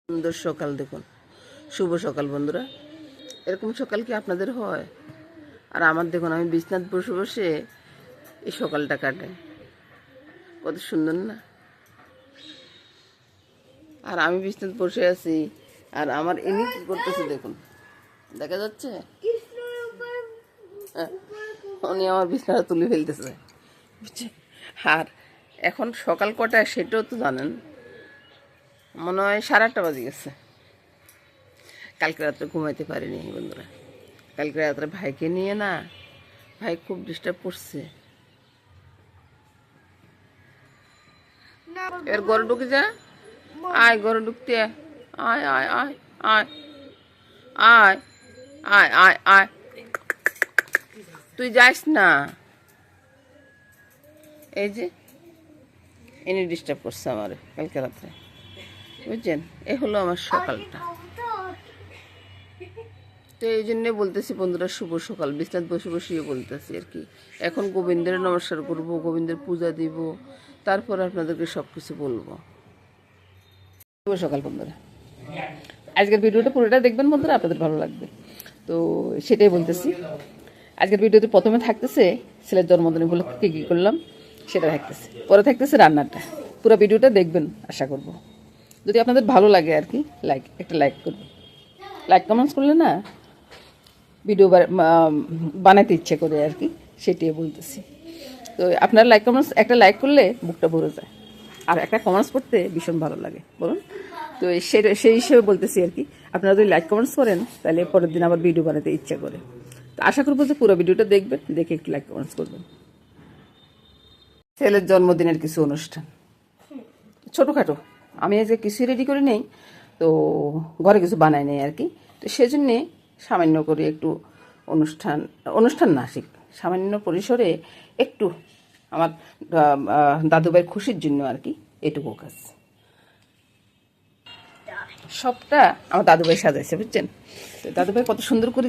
সুন্দর সকাল দেখুন, শুভ সকাল বন্ধুরা। এরকম সকাল কি আপনাদের হয়? আর আমার দেখুন, আমি বিছনাথ বসে বসে এই সকালটা কাটাই, কত সুন্দর না? আর আমি বিছনাথ বসে আছি, আর আমার ইনি কি করতেছে দেখুন, দেখা যাচ্ছে? উনি আমার বিছনাটা তুলে ফেলতেছে, বুঝছেন? আর এখন সকাল কটায় সেটাও তো জানেন, মনে হয় 8:30 বাজে গেছে। কালকে রাত্রে ঘুমাইতে পারিনি বন্ধুরা। কালকে রাত্রে ভাইকে নিয়ে না, ভাই খুব ডিস্টার্ব করছে। এবার ঘরে ঢুকে যা, আয় ঘরে ঢুকতে আয়, আয় আয় আয় আয় আয় আয় আয়, তুই যাস না। এই যে এনে ডিস্টার্ব করছে আমার কালকে রাত্রে, বুঝছেন? এ হলো আমার সকালটা। তো এই জন্যে বলতেছি বন্ধুরা, শুভ সকাল। বিছনাথ বসে বসিয়ে বলতেছি আর কি। এখন গোবিন্দের নমস্কার করব, গোবিন্দের পূজা দিব, তারপর আপনাদেরকে সব কিছু বলবো। শুভ সকাল বন্ধুরা। আজকের ভিডিওটা পুরোটা দেখবেন বন্ধুরা, আপনাদের ভালো লাগবে। তো সেটাই বলতেছি। আজকের ভিডিওতে প্রথমে থাকতেছে ছেলের জন্মদিন উপলক্ষে কী করলাম সেটা থাকতেছে, পরে থাকতেছে রান্নাটা। পুরো ভিডিওটা দেখবেন আশা করব। যদি আপনাদের ভালো লাগে আর কি, একটা লাইক করবেন। লাইক কমেন্টস করলে না ভিডিও বানাতে ইচ্ছে করে আর কি, সেটাই বলতেছি। তো আপনারা একটা লাইক করলে বুকটা ভরে যায়, আর একটা কমেন্টস করতে ভীষণ ভালো লাগে, বলুন। তো সেই হিসেবে বলতেছি আর কি, আপনারা যদি লাইক কমেন্টস করেন তাহলে পরের দিন আবার ভিডিও বানাতে ইচ্ছে করে। তো আশা করবো যে পুরো ভিডিওটা দেখবেন, দেখে একটু লাইক কমেন্টস করবেন। ছেলের জন্মদিনের কিছু অনুষ্ঠান, ছোটোখাটো। আমি আজকে কিছুই রেডি করে নেই, তো ঘরে কিছু বানাই নেই আর কি। তো সেজন্যে সামান্য করে একটু অনুষ্ঠান না, সামান্য পরিসরে একটু আমার দাদুভাইয়ের খুশির জন্য আর কি, এটুকু কাজ। সবটা আমার দাদুভাই সাজাইছে, বুঝছেন? তো দাদুভাই কত সুন্দর করে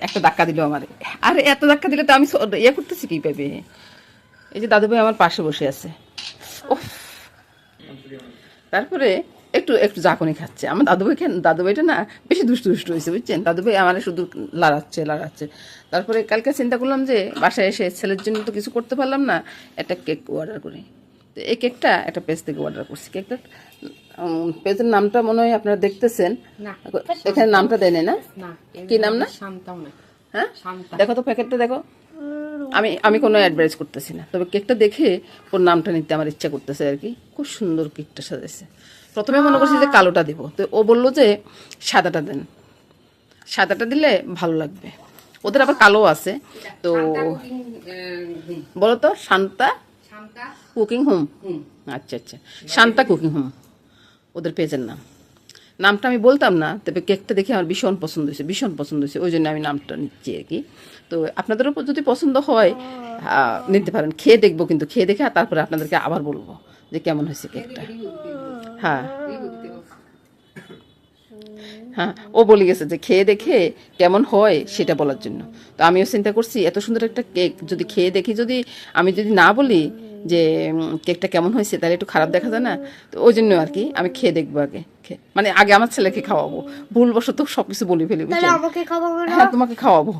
একটা ধাক্কা দিল আমার। আর এত ধাক্কা দিলে তো আমি ইয়ে করতেছি কি পাবে। এই যে দাদুভাই আমার পাশে বসে আছে, ও তারপরে একটু একটু জাকনি খাচ্ছে। আমার দাদুভাইটা না বেশি দুষ্টু হয়েছে, বুঝছেন? দাদুভাই আমার শুধু লাড়াচ্ছে। তারপরে কালকে চিন্তা করলাম যে বাসায় এসে ছেলের জন্য তো কিছু করতে পারলাম না, একটা কেক অর্ডার করি। তো এই কেকটা একটা পেজ থেকে অর্ডার করছি। কেকটা পেজের নামটা মনে হয় আপনারা দেখতেছেন, এখানে নামটা দেয় না, কি নাম না? হ্যাঁ, দেখো তো প্যাকেটটা দেখো। আমি কোনো অ্যাডভাইস করতেছি না, তবে কেকটা দেখে ওর নামটা নিতে আমার ইচ্ছা করতেছে আর কি। খুব সুন্দর কেকটা সাজাইছে। প্রথমে মনে করছি যে কালোটা দিব, তো ও বললো যে সাদাটা দেন, সাদাটা দিলে ভালো লাগবে। ওদের আবার কালো আছে। তো বলো তো, শান্তা কুকিং হোম। আচ্ছা আচ্ছা, শান্তা কুকিং হোম ওদের পেজের নামটা আমি বলতাম না, তবে কেকটা দেখে আমার ভীষণ পছন্দ হয়েছে, ওই জন্য আমি নামটা নিচ্ছি আর কি। তো আপনাদেরও যদি পছন্দ হয় নিতে পারেন। খেয়ে দেখবো, কিন্তু খেয়ে দেখে তারপরে আপনাদেরকে আবার বলবো যে কেমন হয়েছে কেকটা। হ্যাঁ হ্যাঁ, ও বলে গেছে যে খেয়ে দেখে কেমন হয় সেটা বলার জন্য। তো আমিও চিন্তা করছি, এত সুন্দর একটা কেক যদি খেয়ে দেখি, আমি যদি না বলি যে কেকটা কেমন হয়েছে, তাহলে একটু খারাপ দেখা যায় না। তো ওই জন্য আর কি আমি খেয়ে দেখবো আগে, মানে আগে আমার ছেলেকে খাওয়াবো। ভুলবশত সবকিছু বলে ফেলি, হ্যাঁ তোমাকে খাওয়াবো।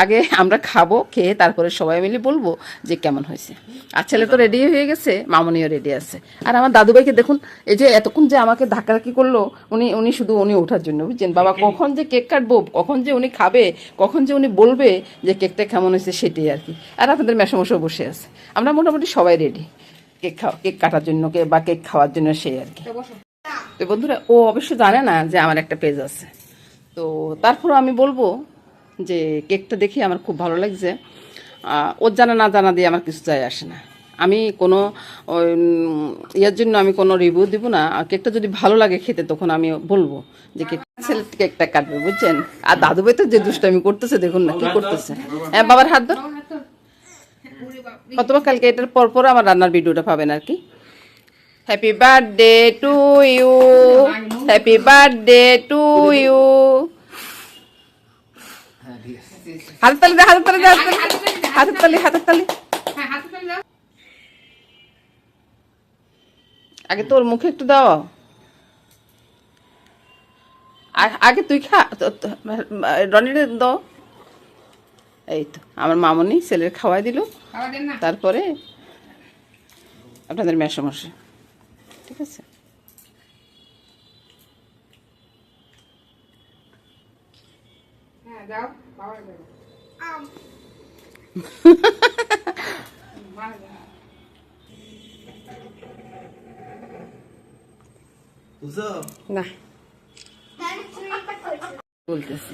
আগে আমরা খাবো, খেয়ে তারপরে সবাই মিলে বলবো যে কেমন হয়েছে। আর ছেলে তো রেডি হয়ে গেছে, মামনিও রেডি আছে। আর আমার দাদুভাইকে দেখুন, এই যে এতক্ষণ যে আমাকে ধাক্কাধাক্কি করলো, উনি শুধু ওঠার জন্য, বুঝছেন? বাবা কখন যে কেক কাটবো, কখন যে উনি খাবে, কখন যে উনি বলবে যে কেকটা কেমন হয়েছে, সেটাই আর কি। আর আপনাদের মেশামশাও বসে আছে, আমরা মোটামুটি সবাই রেডি কেক কাটার জন্য বা কেক খাওয়ার জন্য, সেই আর কি। তো বন্ধুরা, ও অবশ্য জানে না যে আমার একটা পেজ আছে। তো তারপর আমি বলবো যে কেকটা দেখে আমার খুব ভালো লাগছে। ওর জানা না জানা দিয়ে আমার কিছু যায় আসে না। আমি কোনো ইয়ার জন্য আমি কোনো রিভিউ দিব না। কেকটা যদি ভালো লাগে খেতে, তখন আমি বলবো যে কেকটা কাটবে, বুঝছেন? আর দাদুভাই তো যে দুষ্টামি করতেছে, দেখুন না কি করতেছে। হ্যাঁ, বাবার হাত ধর। অথবা কালকে এটার পর আমার রান্নার ভিডিওটা পাবেন আর কি। Happy birthday to you, happy birthday to you. হাতের তালি দে, হাতের তালি। আগে তোর মুখে একটু দাও। আগে তুই খা রনিরে দাও। এই তো আমার মামনি ছেলের খাওয়াই দিল, তারপরে আপনাদের মেসমশাই। ঠিক আছে, না বলতেছি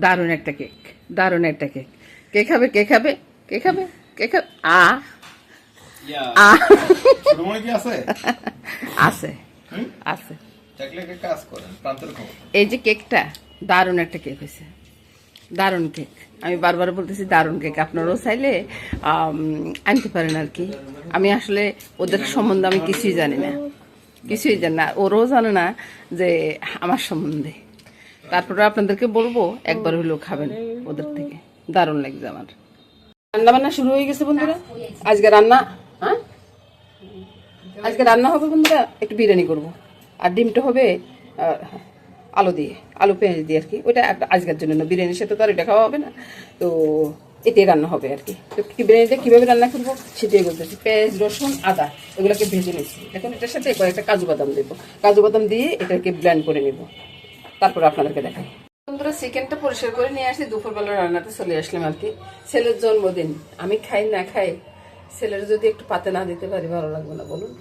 দারুণ একটা কেক, দারুণ একটা কেক। কে খাবে, কে খাবে, কে খাবে, কে খাবে? আছে আছে আছে। এই যে কেকটা দারুণ একটা কেক হয়েছে, দারুণ কেক। আমি বারবার বলতেছি দারুণ কেক, আপনারাও চাইলে আনতে পারেন আর কি। আমি আসলে ওদের সম্বন্ধে আমি কিছুই জানি না, কিছুই জানি না, ওরাও জানে না যে আমার সম্বন্ধে। তারপরে আপনাদেরকে বলবো একবার হলেও খাবেন ওদের থেকে, দারুণ লাগছে আমার। রান্না বান্না শুরু হয়ে গেছে বন্ধুরা। আজকে রান্না, হ্যাঁ আজকে রান্না হবে বন্ধুরা, একটু বিরিয়ানি করব, আর ডিমটা হবে আলু দিয়ে, আলু পেঁয়াজ দিয়ে আর কি। ওইটা আজকের জন্য না, বিরিয়ানির সাথে তো আর এটা খাওয়া হবে না, তো এটাই রান্না হবে আর কি। তো বিরিয়ানিটা কীভাবে রান্না করবো সেটাই বলতেছি। পেঁয়াজ, রসুন, আদা এগুলোকে ভেজে নিচ্ছি। এখন এটার সাথে কয়েকটা কাজু বাদাম দেবো, কাজু বাদাম দিয়ে এটাকে ব্লেন্ড করে নেব, তারপর আপনাদেরকে দেখাই। বন্ধুরা চিকেনটা পরিষ্কার করে নিয়ে আসি, দুপুরবেলা রান্নাতে চলে আসলাম আর কি। ছেলের জন্মদিন, আমি খাই না খাই, ছেলের যদি একটু পাতে না দিতে পারি ভালো লাগবে না বলুন।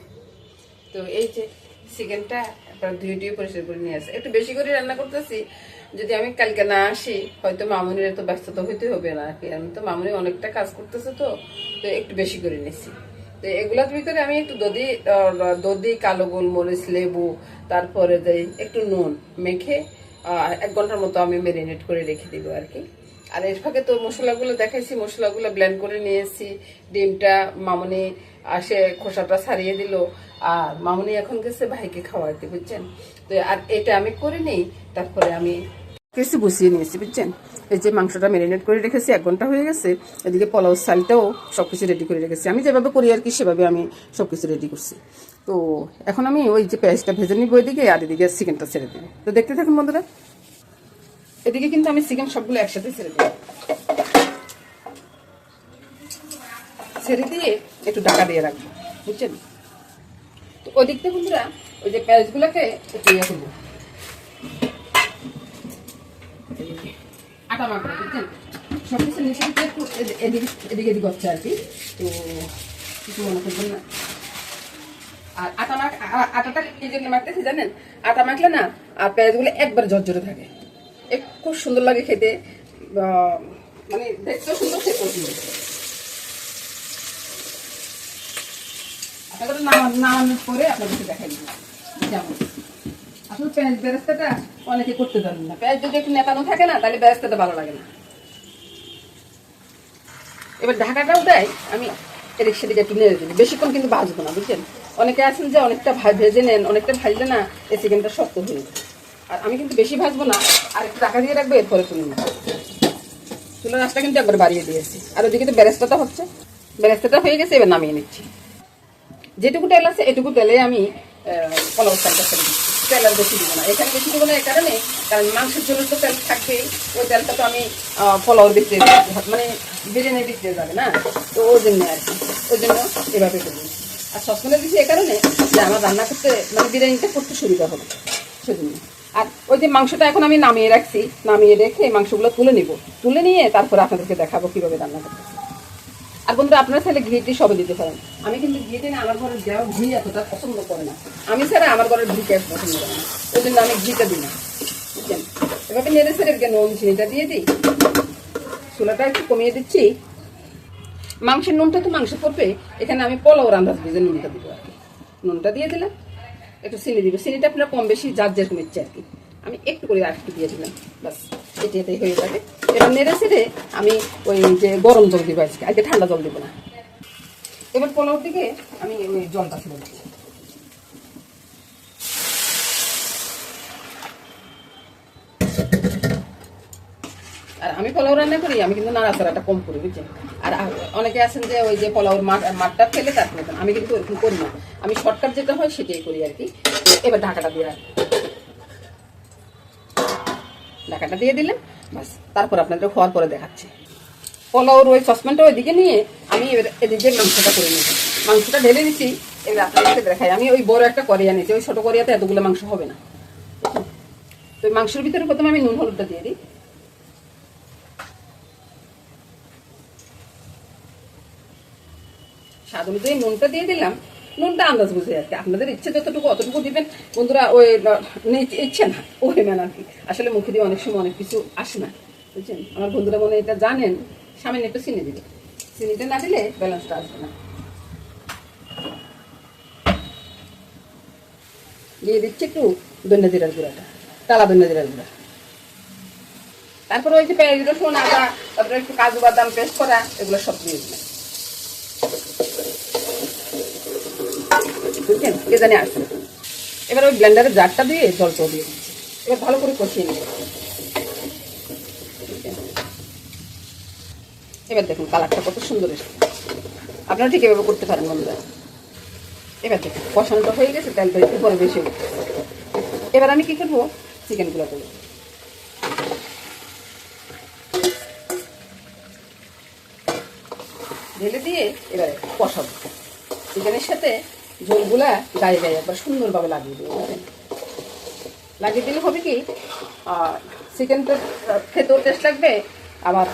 তো এই যে চিকেনটা আপনার ধুয়ে পরিষ্কার করে নিয়ে আসে, একটু বেশি করে রান্না করতেছি। যদি আমি কালকে না আসি হয়তো মামুনির এত ব্যস্ততা হইতে হবে না আর কি। আমি তো মামুনি অনেকটা কাজ করতেছে, তো তো একটু বেশি করে নিচ্ছি। তো এগুলোর ভিতরে আমি একটু দধি, কালো গোলমরিচ, লেবু, তারপরে দেই একটু নুন মেখে 1 ঘন্টার মতো আমি ম্যারিনেট করে রেখে দিব আর কি। আর এর ফাঁকে তো মশলাগুলো দেখাইছি, মশলাগুলো ব্লেন্ড করে নিয়েছি। ডিমটা মামুনি আসে খোসাটা ছাড়িয়ে দিল, আর মামুনি এখন গেছে ভাইকে খাওয়াইতে, বুঝছেন। তো আর এটা আমি করে নিই, তারপরে আমি কিছু বসিয়ে নিয়েছি, বুঝছেন। এই যে মাংসটা ম্যারিনেট করে রেখেছি, 1 ঘন্টা হয়ে গেছে। এদিকে পোলাও চালটাও সবকিছু রেডি করে রেখেছি। আমি যেভাবে করি আর কি সেভাবে আমি সবকিছু রেডি করছি। তো এখন আমি ওই যে পেঁয়াজটা ভেজে নিব এদিকে, আর এদিকে চিকেনটা ছেড়ে দেবো। তো দেখতে থাকুন বন্ধুরা। এদিকে কিন্তু আমি চিকেন সবগুলো একসাথে ছেড়ে দিই, ছেড়ে দিয়ে একটু ঢাকা দিয়ে রাখবো, বুঝছেন। তো ওই দিকটা বন্ধুরা ওই যে পেঁয়াজগুলোকে একটু ইয়ে করবো, আটা মাখবো, বুঝছেন। সবকিছু নিচে একটু এদিকে এদিকে হচ্ছে আর কি। তো কিছু মনে করবেন না। আর আটাটা এই জন্য মাখতেছি জানেন, আটা মাখলে না আর পেঁয়াজগুলো একবার ঝরঝরে থাকে, খুব সুন্দর লাগে খেতে, মানে দেখতেও সুন্দর, খেতেও সুন্দর। আটাটা নামানোর পরে আপনাদেরকে দেখাই দিই যেমন। আসলে পেঁয়াজ বেরেস্তাটা অনেকে করতে জানেন না, পেঁয়াজ যদি একটু নেতানো থাকে না তাহলে বেরেস্তাটা ভালো লাগে না। এবার ঢাকাটাও দেয়, আমি এদিক সেদিক একটু নেড়ে দিই, বেশিক্ষণ কিন্তু ভাজবো না, বুঝছেন। অনেকে আছেন যে অনেকটা ভেজে নেন, অনেকটা ভাজলে না এই চিকেনটা শক্ত হয়ে যায়। আর আমি কিন্তু বেশি ভাজবো না, আর একটু ঢাকা দিয়ে রাখবো, এরপরে তুলে নেবো। চুলার আঁচটা কিন্তু একবার বাড়িয়ে দিয়েছি। আর ওদিকে তো বেরেস্তাটা হচ্ছে, বেরেস্তাটা হয়ে গেছে, এবার নামিয়ে নিচ্ছি। যেটুকু তেল আছে এটুকু তেলে আমি পোলাও চালটা ছেড়ে দিচ্ছি, তেল আর বেশি দিব না। এখানে বেশি দিব না এই কারণে, কারণ মাংসের জন্য তো তেল থাকবেই, ওই তেলটা তো আমি পোলাওর ভিতরে মানে বিরিয়ানির ভিতরে যাবে না, তো ওই জন্য আর কি, ওই জন্য এভাবে করি। আর সসপ্যানে দিচ্ছি এই কারণে যে আমার রান্না করতে মানে বিরিয়ানিটা করতে সুবিধা হবে সেজন্য। আর ওই যে মাংসটা এখন আমি নামিয়ে রাখছি, নামিয়ে রেখে মাংসগুলো তুলে নিব, তুলে নিয়ে তারপরে আপনাদেরকে দেখাবো কীভাবে রান্না করতে। আর বন্ধুরা আপনারা চাইলে ঘিটি সবে দিতে পারেন। আমি কিন্তু ঘিটি না, আমার ঘরের দেওয়া ঘি এতটা পছন্দ করে না, আমি ছাড়া আমার ঘরের ঘি কে পছন্দ করে না, ওই জন্য আমি ঘিটা দিই না, বুঝছেন। এভাবে নেড়ে ছেড়ে নুন চিনিটা দিয়ে দিই, চুলাটা একটু কমিয়ে দিচ্ছি। মাংসের নুনটা তো মাংস পড়বে, এখানে আমি পোলাও রান্নার বুঝে নুনটা দিব আর কি। নুনটা দিয়ে দিলাম, একটু চিনি দিব, চিনিটা আপনারা কম বেশি যার যেরকম ইচ্ছে আর কি। আমি একটু করে আর একটু দিয়ে দিলাম, বাস এটাই হয়ে যাবে। এবার নেড়ে ছেড়ে আমি ওই যে গরম জল দিব আজকে ঠান্ডা জল দিব না। এবার পোলাওর দিকে আমি ওই জলটা ছেড়ে দিচ্ছি। আর আমি পোলাও রান্না করি, আমি কিন্তু নাড়াচাড়াটা কম করি, বুঝছেন। আর অনেকে আছেন যে ওই যে পোলাওর মাঠটা ফেলে তারপরে, আমি কিন্তু ওরকম করি না, আমি শর্টকাট যেটা হয় সেটাই করি আর কি। এবার ঢাকাটা দিয়ে রাখি। ঢাকাটা দিয়ে দিলাম, বাস। তারপর আপনাদের হওয়ার পরে দেখাচ্ছি। পোলাওর ওই সসপ্যানটা ওইদিকে নিয়ে আমি এদিকে মাংসটা করে নিয়েছি, মাংসটা ঢেলে নিচ্ছি। এবার আপনাদেরকে দেখাই, আমি ওই বড় একটা করিয়া নিয়েছি, ওই ছোট করিয়াতে এতগুলো মাংস হবে না। তো মাংসের ভিতরে প্রথমে আমি নুন হলুদটা দিয়ে দিই। স্বাদ অনুযায়ী নুনটা দিয়ে দিলাম, নুনটা আন্দাজ বুঝে আর কি, আপনাদের ইচ্ছে যতটুকু অতটুকু দিবেন বন্ধুরা। ওই ইচ্ছে না ওই ম্যান আর কি, আসলে মুখে দিয়ে অনেক সময় অনেক কিছু আসে না, বুঝছেন। আমার বন্ধুরা মনে এটা জানেন, সামনে একটু চিনি দিবে, চিনিটা না দিলে ব্যালেন্সটা আসবে না। দিয়ে দিচ্ছি একটু ধনিয়া জিরার গুঁড়াটা, টালা ধনিয়া জিরার গুঁড়া। তারপরে ওই যে পেঁয়াজ রসুন আদা, তারপরে একটু কাজু বাদাম পেস্ট করা, এগুলো সব দিয়ে দিলাম, বুঝছেন, কে জানে আসবে। এবার ওই ব্লেন্ডারের জারটা দিয়ে জলটাও দিয়ে দিচ্ছি, এবার ভালো করে কষিয়ে নিয়ে। এবার দেখুন কালারটা কত সুন্দর এসেছে, আপনারা ঠিক এভাবে করতে পারেন বন্ধুরা। এবার দেখুন কষানোটা হয়ে গেছে, তেলটা একটু পরে বেশি উঠে। এবার আমি কি করবো, চিকেনগুলো করবো। ঢেলে দিয়ে এবারে কষাবো, চিকেনের সাথে ঝোলগুলা গায়ে গায়ে একবার সুন্দরভাবে লাগিয়ে দেবো, বুঝলেন। লাগিয়ে দিলে হবে কি, চিকেনটা খেতেও টেস্ট লাগবে, আবার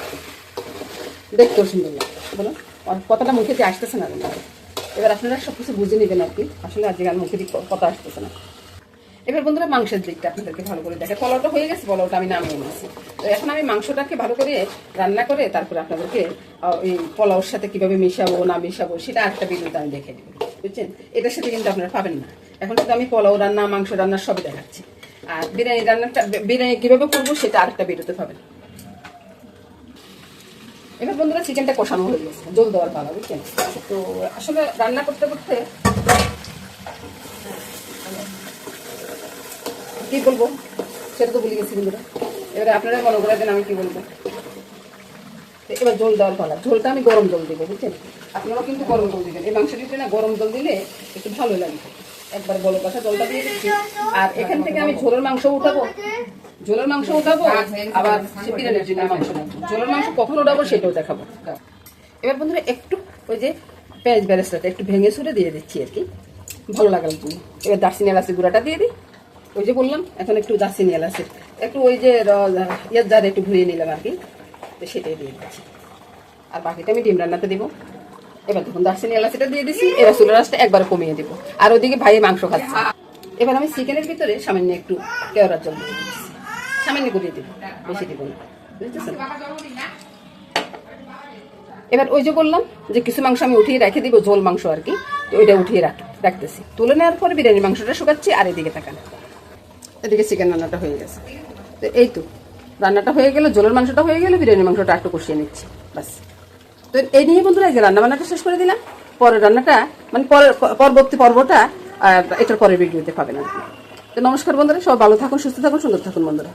দেখতেও সুন্দর লাগবে। বলুন কথাটা মুখে দিয়ে আসতেছে না, এবার আপনারা সব কিছু বুঝে নেবেন আর কি, আসলে আজকাল মুখে দিয়ে কথা আসতেছে না। এবার বন্ধুরা মাংসের দিকটা আপনাদেরকে ভালো করে দেখে, পোলাওটা হয়ে গেছে, পোলাওটা আমি নামিয়ে নিয়েছি। তো এখন আমি মাংসটাকে ভালো করে রান্না করে তারপরে আপনাদেরকে এই পোলাওর সাথে কিভাবে মিশাবো না মিশাবো সেটা একটা ভিডিওতে আমি দেখে দেবো, বুঝছেন। এটার সাথে কিন্তু আপনারা পাবেন না, এখন শুধু আমি পোলাও রান্না মাংস রান্নার সবই দেখাচ্ছি। আর বিরিয়ানি রান্নাটা, বিরিয়ানি কিভাবে করবো সেটা আরেকটা ভিডিওতে পাবেন। এবার বন্ধুরা চিকেনটা কষানো হয়ে গেছে, জল দেওয়ার পালা, বুঝছেন। তো আসলে রান্না করতে করতে কি বলবো সেটা তো ভুলে গেছি বন্ধুরা, এবারে আপনারা মনে করে দেন আমি কি বলবো। এবার জল দেওয়ার পালা, ঝোলটা আমি গরম জল দেবো, বুঝছেন। আপনারাও কিন্তু গরম জল দিবেন, এই মাংসটিতে না গরম জল দিলে একটু ভালো লাগে। একবার বলো কথা জলটা দিয়ে দিচ্ছি, আর এখান থেকে আমি ঝোলের মাংস উঠাবো, ঝোলের মাংস উঠাবো, আবার বিরিয়ানির জন্য মাংস নেবো। ঝোলের মাংস কখন উঠাবো সেটাও দেখাবো। এবার বন্ধুরা একটু ওই যে পেঁয়াজ বেরেস্তাটা একটু ভেঙে সুরে দিয়ে দিচ্ছি আর কি, ভালো লাগার জন্য। এবার দারচিনি এলাচি গুঁড়াটা দিয়ে দিই, ওই যে বললাম এখন একটু দারচিনি এলাচি একটু ওই যে ইয়ার জারে একটু ঘুরিয়ে নিলাম আর কি, তো সেটাই দিয়ে দিচ্ছি। আর বাকিটা আমি ডিম রান্নাতে দিব। এবার দেখুন দারচিনি এলাচিটা দিয়ে দিচ্ছি, এবার চুলার আঁচটা একবার কমিয়ে দিব। আর ওইদিকে ভাই মাংস খাচ্ছে। এবার আমি চিকেনের ভিতরে সামান্য একটু কেওড়ার জল দিয়ে দিচ্ছি, সামান্য গুঁড়িয়ে দিব, বেশি দিব না, বুঝতেছেন। এবার ওই যে বললাম যে কিছু মাংস আমি উঠিয়ে রেখে দিব, ঝোল মাংস আর কি, তো ওইটা উঠিয়ে রাখতেছি। তুলে নেওয়ার পরে বিরিয়ানির মাংসটা শুকাচ্ছি, আর এদিকে তাকান, এদিকে চিকেন রান্নাটা হয়ে গেছে। তো এই তো রান্নাটা হয়ে গেল, ঝোলের মাংসটা হয়ে গেল, বিরিয়ানির মাংসটা একটু কষিয়ে নিচ্ছি, বাস। তো এই নিয়ে বন্ধুরা যে রান্না বান্নাটা শেষ করে দিলাম। পরের রান্নাটা মানে পরবর্তী পর্বটা এটার পরের ভিডিওতে পাবেন আর কি। তো নমস্কার বন্ধুরা, সব ভালো থাকুন, সুস্থ থাকুন, সুন্দর থাকুন বন্ধুরা।